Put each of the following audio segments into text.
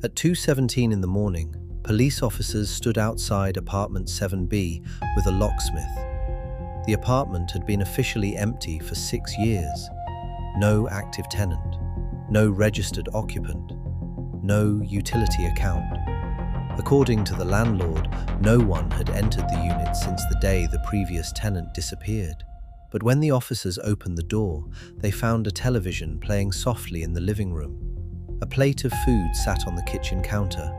At 2:17 in the morning, police officers stood outside apartment 7B with a locksmith. The apartment had been officially empty for 6 years. No active tenant, no registered occupant, no utility account. According to the landlord, no one had entered the unit since the day the previous tenant disappeared. But when the officers opened the door, they found a television playing softly in the living room. A plate of food sat on the kitchen counter.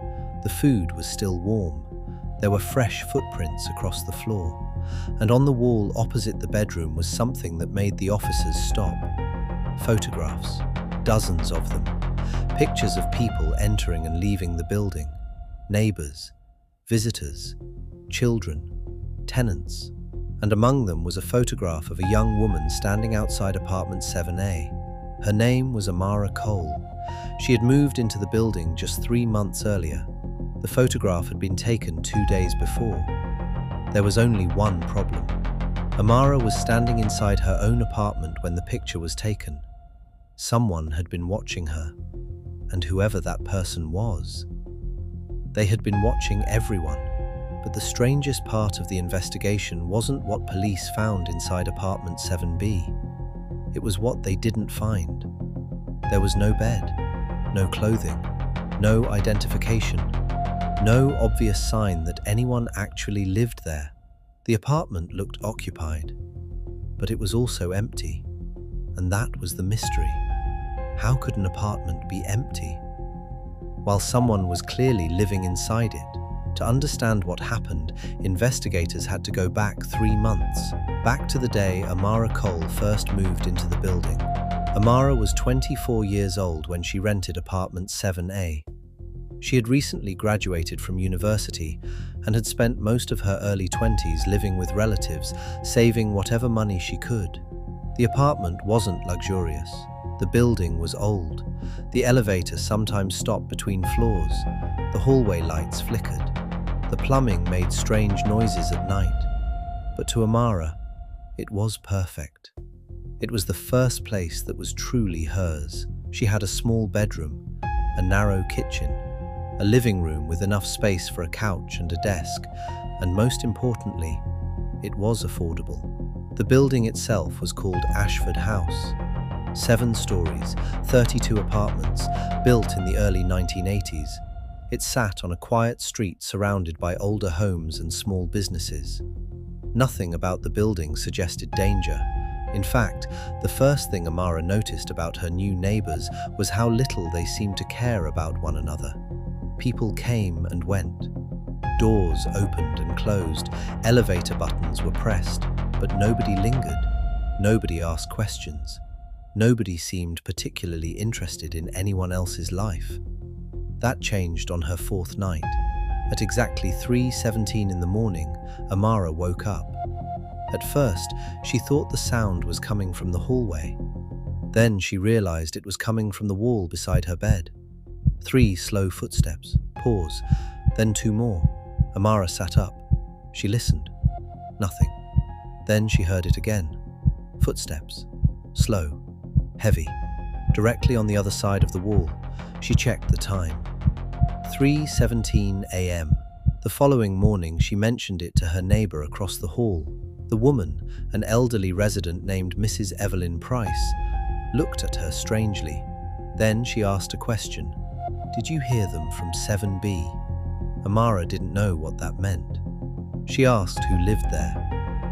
The food was still warm. There were fresh footprints across the floor. And on the wall opposite the bedroom was something that made the officers stop. Photographs, dozens of them. Pictures of people entering and leaving the building. Neighbors, visitors, children, tenants. And among them was a photograph of a young woman standing outside apartment 7A. Her name was Amara Cole. She had moved into the building just 3 months earlier. The photograph had been taken 2 days before. There was only one problem. Amara was standing inside her own apartment when the picture was taken. Someone had been watching her, and whoever that person was. They had been watching everyone, but the strangest part of the investigation wasn't what police found inside apartment 7B. It was what they didn't find. There was no bed, no clothing, no identification, no obvious sign that anyone actually lived there. The apartment looked occupied, but it was also empty, and that was the mystery. How could an apartment be empty while someone was clearly living inside it? To understand what happened, investigators had to go back 3 months, back to the day Amara Cole first moved into the building. Amara was 24 years old when she rented apartment 7A. She had recently graduated from university and had spent most of her early 20s living with relatives, saving whatever money she could. The apartment wasn't luxurious. The building was old. The elevator sometimes stopped between floors. The hallway lights flickered. The plumbing made strange noises at night. But to Amara, it was perfect. It was the first place that was truly hers. She had a small bedroom, a narrow kitchen, a living room with enough space for a couch and a desk, and most importantly, it was affordable. The building itself was called Ashford House. 7 stories, 32 apartments, built in the early 1980s. It sat on a quiet street surrounded by older homes and small businesses. Nothing about the building suggested danger. In fact, the first thing Amara noticed about her new neighbors was how little they seemed to care about one another. People came and went. Doors opened and closed. Elevator buttons were pressed, but nobody lingered. Nobody asked questions. Nobody seemed particularly interested in anyone else's life. That changed on her 4th night. At exactly 3:17 in the morning, Amara woke up. At first, she thought the sound was coming from the hallway. Then she realized it was coming from the wall beside her bed. 3 slow footsteps, pause, then 2 more. Amara sat up. She listened. Nothing. Then she heard it again. Footsteps. Slow. Heavy. Directly on the other side of the wall. She checked the time. 3:17 a.m. The following morning, she mentioned it to her neighbor across the hall. The woman, an elderly resident named Mrs. Evelyn Price, looked at her strangely. Then she asked a question. "Did you hear them from 7B?" Amara didn't know what that meant. She asked who lived there.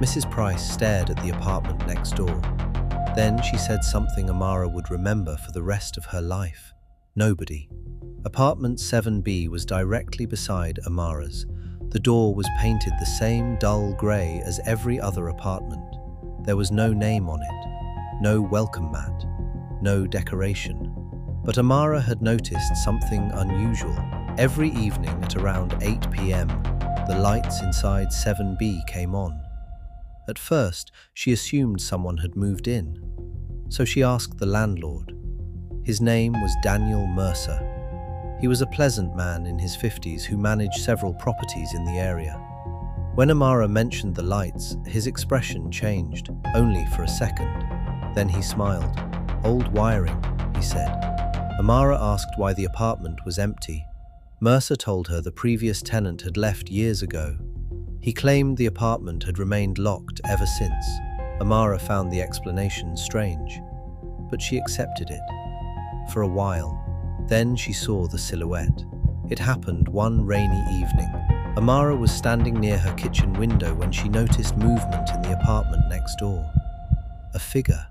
Mrs. Price stared at the apartment next door. Then she said something Amara would remember for the rest of her life. Nobody. Apartment 7B was directly beside Amara's. The door was painted the same dull grey as every other apartment. There was no name on it, no welcome mat, no decoration. But Amara had noticed something unusual. Every evening at around 8 p.m, the lights inside 7B came on. At first, she assumed someone had moved in. So she asked the landlord. His name was Daniel Mercer. He was a pleasant man in his 50s who managed several properties in the area. When Amara mentioned the lights, his expression changed, only for a second. Then he smiled. "Old wiring," he said. Amara asked why the apartment was empty. Mercer told her the previous tenant had left years ago. He claimed the apartment had remained locked ever since. Amara found the explanation strange, but she accepted it. For a while, then she saw the silhouette. It happened one rainy evening. Amara was standing near her kitchen window when she noticed movement in the apartment next door. A figure,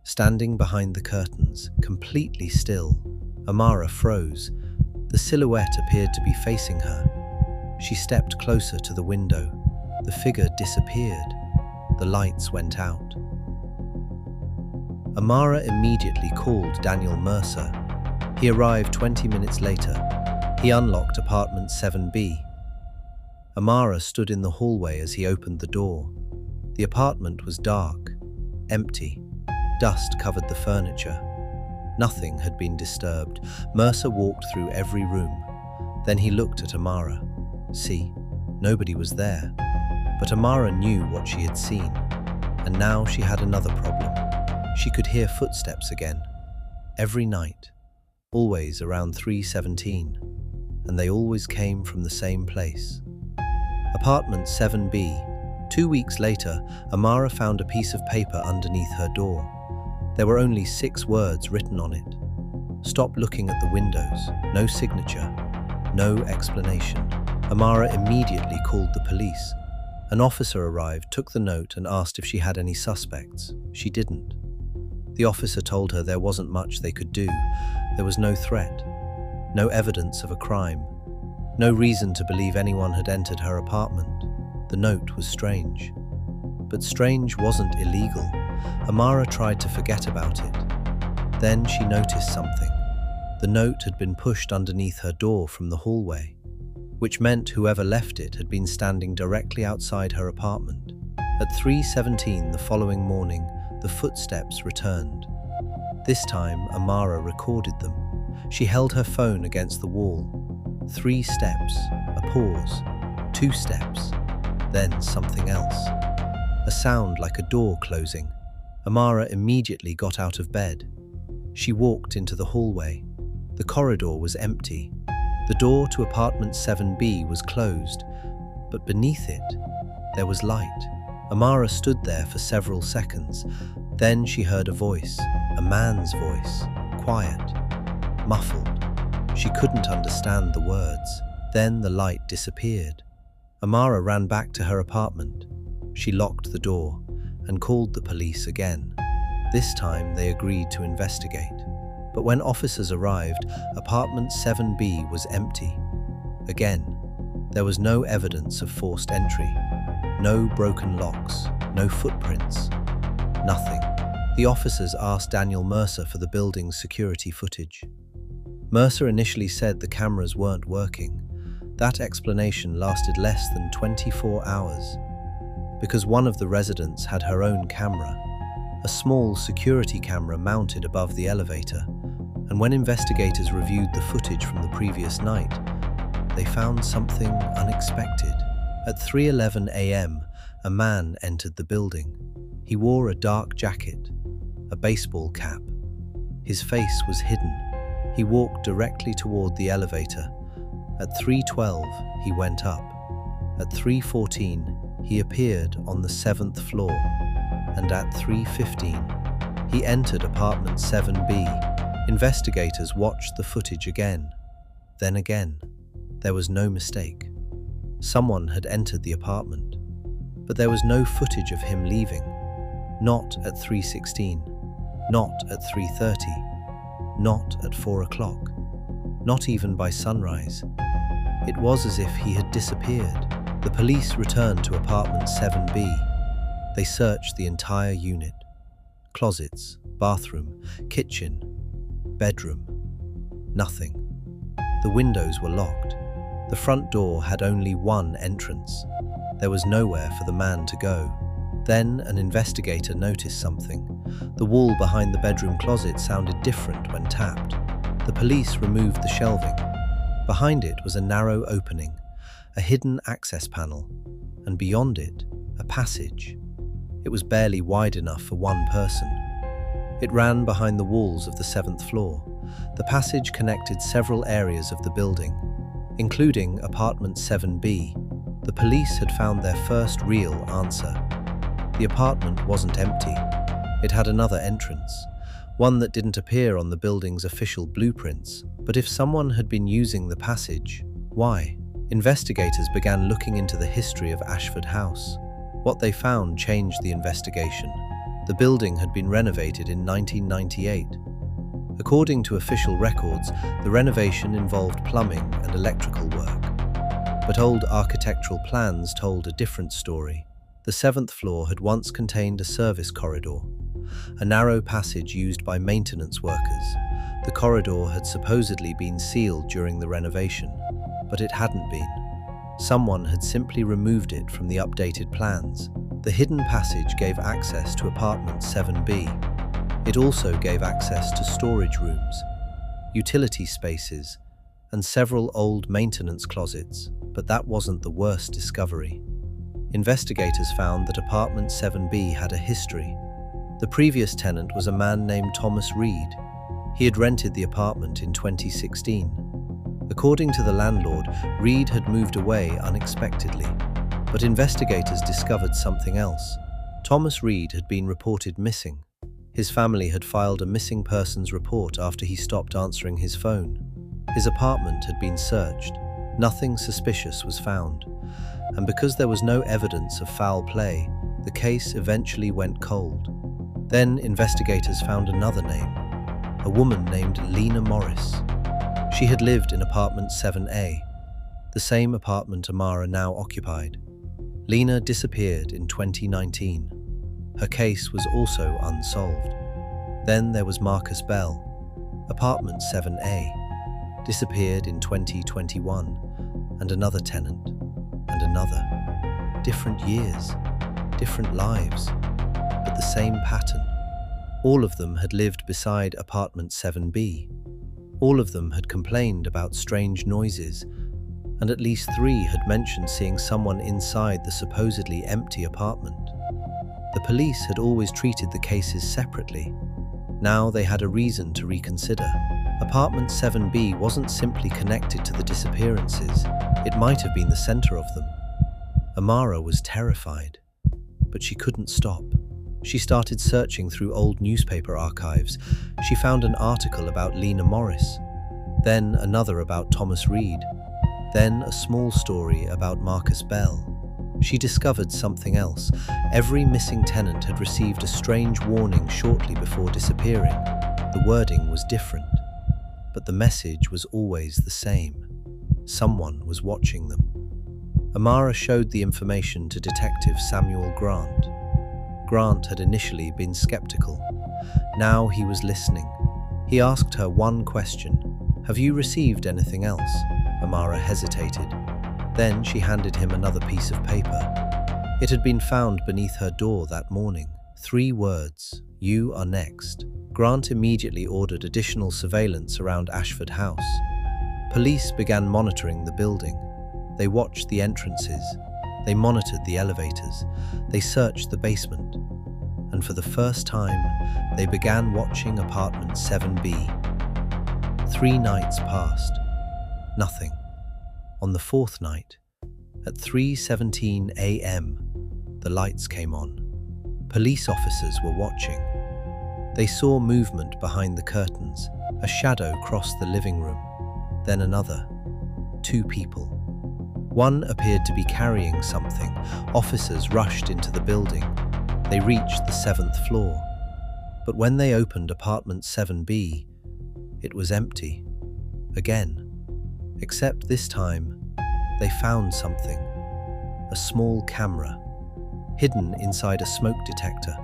standing behind the curtains, completely still. Amara froze. The silhouette appeared to be facing her. She stepped closer to the window. The figure disappeared. The lights went out. Amara immediately called Daniel Mercer. He arrived 20 minutes later. He unlocked apartment 7B. Amara stood in the hallway as he opened the door. The apartment was dark, empty. Dust covered the furniture. Nothing had been disturbed. Mercer walked through every room. Then he looked at Amara. See, nobody was there. But Amara knew what she had seen. And now she had another problem. She could hear footsteps again. Every night. Always around 3:17. And they always came from the same place. Apartment 7B. 2 weeks later, Amara found a piece of paper underneath her door. There were only 6 words written on it. Stop looking at the windows. No signature. No explanation. Amara immediately called the police. An officer arrived, took the note and asked if she had any suspects. She didn't. The officer told her there wasn't much they could do. There was no threat. No evidence of a crime. No reason to believe anyone had entered her apartment. The note was strange. But strange wasn't illegal. Amara tried to forget about it. Then she noticed something. The note had been pushed underneath her door from the hallway, which meant whoever left it had been standing directly outside her apartment. At 3:17 the following morning, the footsteps returned. This time, Amara recorded them. She held her phone against the wall. 3 steps, a pause, 2 steps, then something else. A sound like a door closing. Amara immediately got out of bed. She walked into the hallway. The corridor was empty. The door to apartment 7B was closed, but beneath it, there was light. Amara stood there for several seconds. Then she heard a voice, a man's voice, quiet, muffled. She couldn't understand the words. Then the light disappeared. Amara ran back to her apartment. She locked the door and called the police again. This time they agreed to investigate. But when officers arrived, apartment 7B was empty. Again, there was no evidence of forced entry. No broken locks, no footprints, nothing. The officers asked Daniel Mercer for the building's security footage. Mercer initially said the cameras weren't working. That explanation lasted less than 24 hours. Because one of the residents had her own camera, a small security camera mounted above the elevator, and when investigators reviewed the footage from the previous night, they found something unexpected. At 3:11 a.m., a man entered the building. He wore a dark jacket, a baseball cap. His face was hidden. He walked directly toward the elevator. At 3:12, he went up. At 3:14, he appeared on the 7th floor. And at 3:15, he entered apartment 7B. Investigators watched the footage again. Then again. There was no mistake. Someone had entered the apartment. But there was no footage of him leaving. Not at 3:16. Not at 3:30. Not at 4 o'clock. Not even by sunrise. It was as if he had disappeared. The police returned to apartment 7B. They searched the entire unit. Closets, bathroom, kitchen, bedroom. Nothing. The windows were locked. The front door had only one entrance. There was nowhere for the man to go. Then an investigator noticed something. The wall behind the bedroom closet sounded different when tapped. The police removed the shelving. Behind it was a narrow opening, a hidden access panel, and beyond it, a passage. It was barely wide enough for one person. It ran behind the walls of the 7th floor. The passage connected several areas of the building. including apartment 7B. The police had found their first real answer. The apartment wasn't empty. It had another entrance, one that didn't appear on the building's official blueprints. But if someone had been using the passage, why? Investigators began looking into the history of Ashford House. What they found changed the investigation. The building had been renovated in 1998. According to official records, the renovation involved plumbing and electrical work. But old architectural plans told a different story. The 7th floor had once contained a service corridor, a narrow passage used by maintenance workers. The corridor had supposedly been sealed during the renovation, but it hadn't been. Someone had simply removed it from the updated plans. The hidden passage gave access to apartment 7B. It also gave access to storage rooms, utility spaces, and several old maintenance closets. But that wasn't the worst discovery. Investigators found that apartment 7B had a history. The previous tenant was a man named Thomas Reed. He had rented the apartment in 2016. According to the landlord, Reed had moved away unexpectedly. But investigators discovered something else. Thomas Reed had been reported missing. His family had filed a missing persons report after he stopped answering his phone. His apartment had been searched. Nothing suspicious was found. And because there was no evidence of foul play, the case eventually went cold. Then investigators found another name, a woman named Lena Morris. She had lived in apartment 7A, the same apartment Amara now occupied. Lena disappeared in 2019. Her case was also unsolved. Then there was Marcus Bell, apartment 7A, disappeared in 2021, and another tenant, and another. Different years, different lives, but the same pattern. All of them had lived beside apartment 7B. All of them had complained about strange noises, and at least 3 had mentioned seeing someone inside the supposedly empty apartment. The police had always treated the cases separately. Now they had a reason to reconsider. Apartment 7B wasn't simply connected to the disappearances. It might have been the center of them. Amara was terrified, but she couldn't stop. She started searching through old newspaper archives. She found an article about Lena Morris, then another about Thomas Reed, then a small story about Marcus Bell. She discovered something else. Every missing tenant had received a strange warning shortly before disappearing. The wording was different, but the message was always the same. Someone was watching them. Amara showed the information to Detective Samuel Grant. Grant had initially been skeptical. Now he was listening. He asked her one question. "Have you received anything else?" Amara hesitated. Then she handed him another piece of paper. It had been found beneath her door that morning. 3 words, "You are next." Grant immediately ordered additional surveillance around Ashford House. Police began monitoring the building. They watched the entrances. They monitored the elevators. They searched the basement. And for the first time, they began watching apartment 7B. 3 nights passed. Nothing. On the 4th night, at 3:17 a.m., the lights came on. Police officers were watching. They saw movement behind the curtains. A shadow crossed the living room, then another. 2 people. One appeared to be carrying something. Officers rushed into the building. They reached the 7th floor. But when they opened apartment 7B, it was empty. Again. Except this time, they found something. A small camera, hidden inside a smoke detector.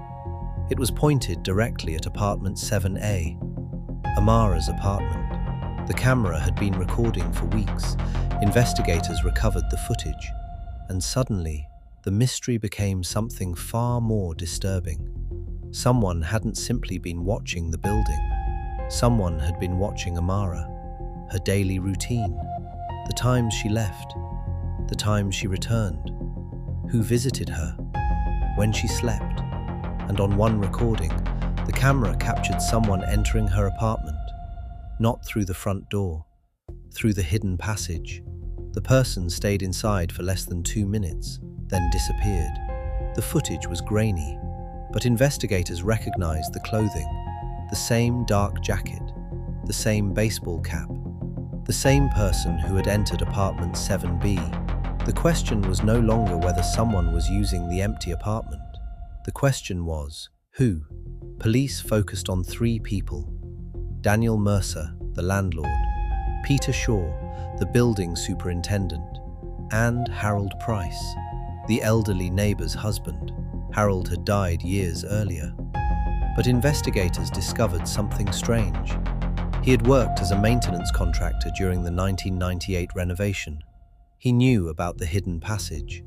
It was pointed directly at apartment 7A, Amara's apartment. The camera had been recording for weeks. Investigators recovered the footage. And suddenly, the mystery became something far more disturbing. Someone hadn't simply been watching the building. Someone had been watching Amara, her daily routine, the times she left, the times she returned, who visited her, when she slept. And on one recording, the camera captured someone entering her apartment, not through the front door, through the hidden passage. The person stayed inside for less than 2 minutes, then disappeared. The footage was grainy, but investigators recognized the clothing: the same dark jacket, the same baseball cap, the same person who had entered apartment 7B. The question was no longer whether someone was using the empty apartment. The question was, who? Police focused on 3 people: Daniel Mercer, the landlord; Peter Shaw, the building superintendent; and Harold Price, the elderly neighbor's husband. Harold had died years earlier. But investigators discovered something strange. He had worked as a maintenance contractor during the 1998 renovation. He knew about the hidden passage,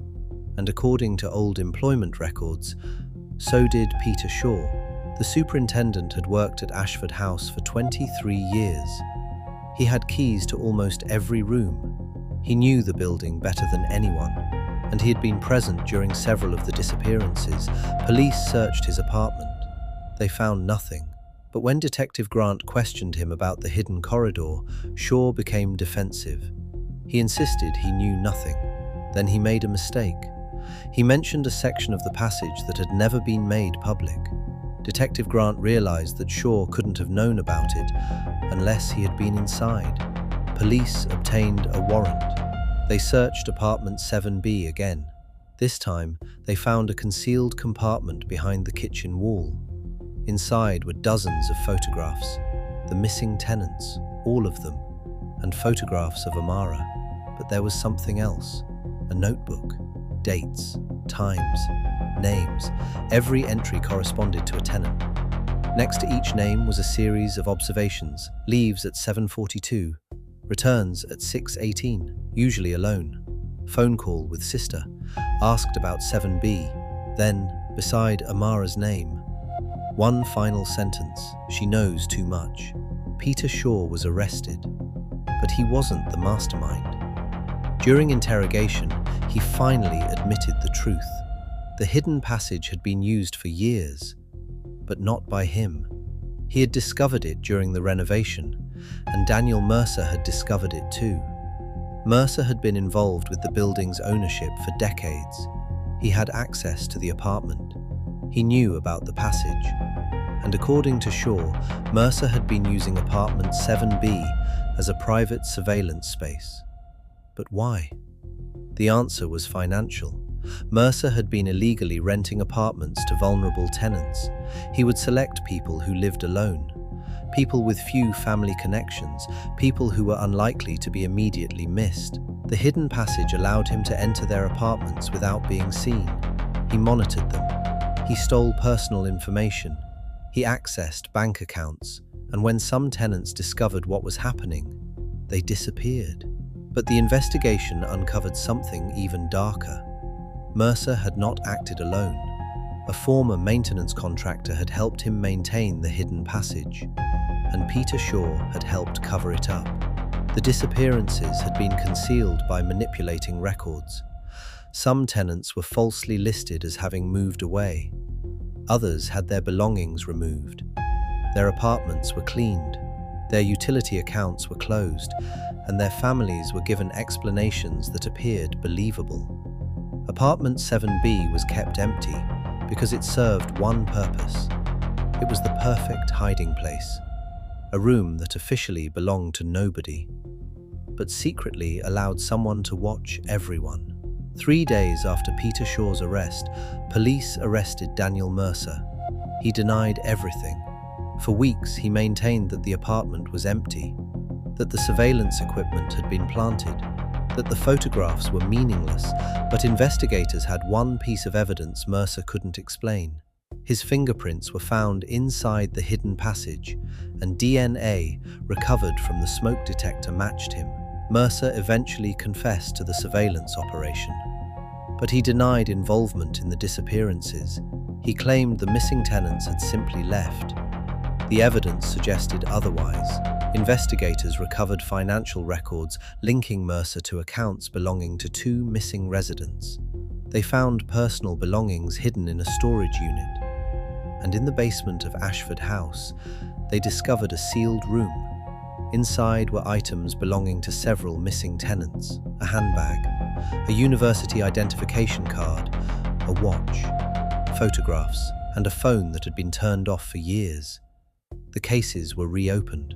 and according to old employment records, so did Peter Shaw. The superintendent had worked at Ashford House for 23 years. He had keys to almost every room. He knew the building better than anyone, and he had been present during several of the disappearances. Police searched his apartment. They found nothing. But when Detective Grant questioned him about the hidden corridor, Shaw became defensive. He insisted he knew nothing. Then he made a mistake. He mentioned a section of the passage that had never been made public. Detective Grant realized that Shaw couldn't have known about it unless he had been inside. Police obtained a warrant. They searched apartment 7B again. This time, they found a concealed compartment behind the kitchen wall. Inside were dozens of photographs, the missing tenants, all of them, and photographs of Amara. But there was something else: a notebook, dates, times, names. Every entry corresponded to a tenant. Next to each name was a series of observations: leaves at 7:42, returns at 6:18, usually alone, phone call with sister, asked about 7B, then, beside Amara's name, one final sentence: she knows too much. Peter Shaw was arrested, but he wasn't the mastermind. During interrogation, he finally admitted the truth. The hidden passage had been used for years, but not by him. He had discovered it during the renovation, and Daniel Mercer had discovered it too. Mercer had been involved with the building's ownership for decades. He had access to the apartment. He knew about the passage. And according to Shaw, Mercer had been using apartment 7B as a private surveillance space. But why? The answer was financial. Mercer had been illegally renting apartments to vulnerable tenants. He would select people who lived alone, people with few family connections, people who were unlikely to be immediately missed. The hidden passage allowed him to enter their apartments without being seen. He monitored them. He stole personal information. He accessed bank accounts, and when some tenants discovered what was happening, they disappeared. But the investigation uncovered something even darker. Mercer had not acted alone. A former maintenance contractor had helped him maintain the hidden passage, and Peter Shaw had helped cover it up. The disappearances had been concealed by manipulating records. Some tenants were falsely listed as having moved away. Others had their belongings removed. Their apartments were cleaned. Their utility accounts were closed, and their families were given explanations that appeared believable. Apartment 7B was kept empty because it served one purpose. It was the perfect hiding place, a room that officially belonged to nobody, but secretly allowed someone to watch everyone. 3 days after Peter Shaw's arrest, police arrested Daniel Mercer. He denied everything. For weeks, he maintained that the apartment was empty, that the surveillance equipment had been planted, that the photographs were meaningless, but investigators had one piece of evidence Mercer couldn't explain. His fingerprints were found inside the hidden passage, and DNA recovered from the smoke detector matched him. Mercer eventually confessed to the surveillance operation, but he denied involvement in the disappearances. He claimed the missing tenants had simply left. The evidence suggested otherwise. Investigators recovered financial records linking Mercer to accounts belonging to 2 missing residents. They found personal belongings hidden in a storage unit. And in the basement of Ashford House, they discovered a sealed room. Inside were items belonging to several missing tenants, a handbag, a university identification card, a watch, photographs, and a phone that had been turned off for years. The cases were reopened.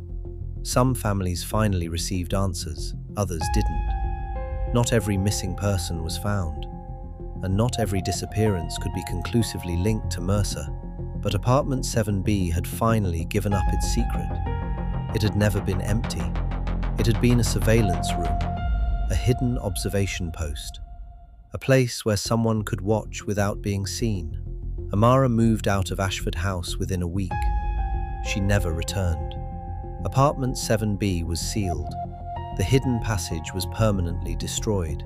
Some families finally received answers, others didn't. Not every missing person was found, and not every disappearance could be conclusively linked to Mercer. But apartment 7B had finally given up its secret. It had never been empty. It had been a surveillance room, a hidden observation post, a place where someone could watch without being seen. Amara moved out of Ashford House within a week. She never returned. Apartment 7B was sealed. The hidden passage was permanently destroyed.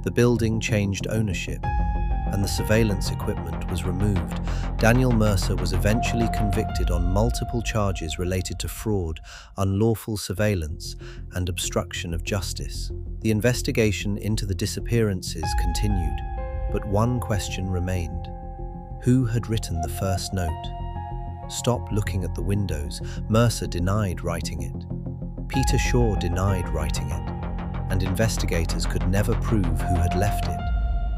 The building changed ownership, and the surveillance equipment was removed. Daniel Mercer was eventually convicted on multiple charges related to fraud, unlawful surveillance, and obstruction of justice. The investigation into the disappearances continued, but one question remained. Who had written the first note? Stop looking at the windows. Mercer denied writing it. Peter Shaw denied writing it, and investigators could never prove who had left it.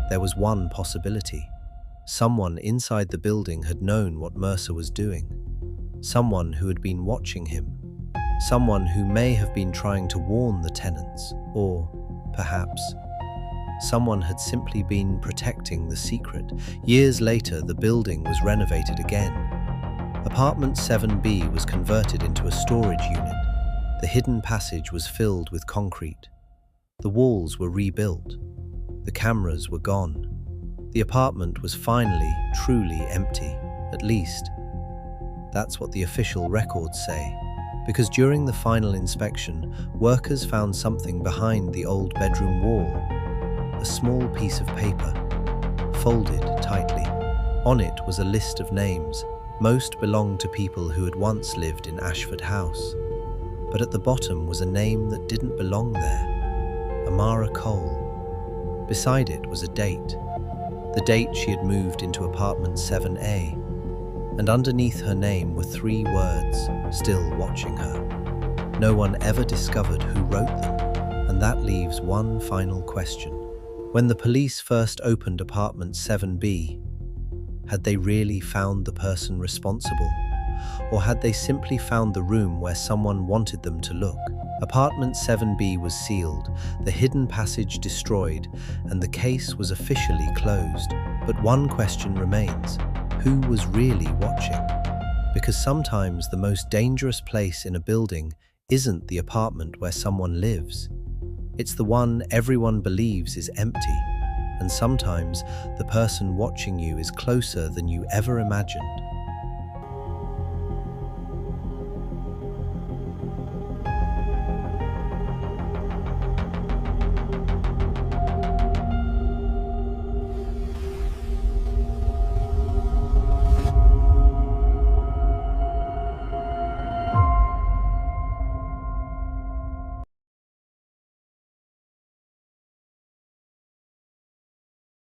There was one possibility. Someone inside the building had known what Mercer was doing. Someone who had been watching him. Someone who may have been trying to warn the tenants, or, perhaps, someone had simply been protecting the secret. Years later, the building was renovated again. Apartment 7B was converted into a storage unit. The hidden passage was filled with concrete. The walls were rebuilt. The cameras were gone. The apartment was finally, truly empty. At least, that's what the official records say. Because during the final inspection, workers found something behind the old bedroom wall. A small piece of paper, folded tightly. On it was a list of names. Most belonged to people who had once lived in Ashford House. But at the bottom was a name that didn't belong there. Amara Cole. Beside it was a date. The date she had moved into apartment 7A. And underneath her name were 3 words, still watching her. No one ever discovered who wrote them. And that leaves one final question. When the police first opened apartment 7B, had they really found the person responsible? Or had they simply found the room where someone wanted them to look? Apartment 7B was sealed, the hidden passage destroyed, and the case was officially closed. But one question remains: who was really watching? Because sometimes the most dangerous place in a building isn't the apartment where someone lives. It's the one everyone believes is empty. And sometimes the person watching you is closer than you ever imagined.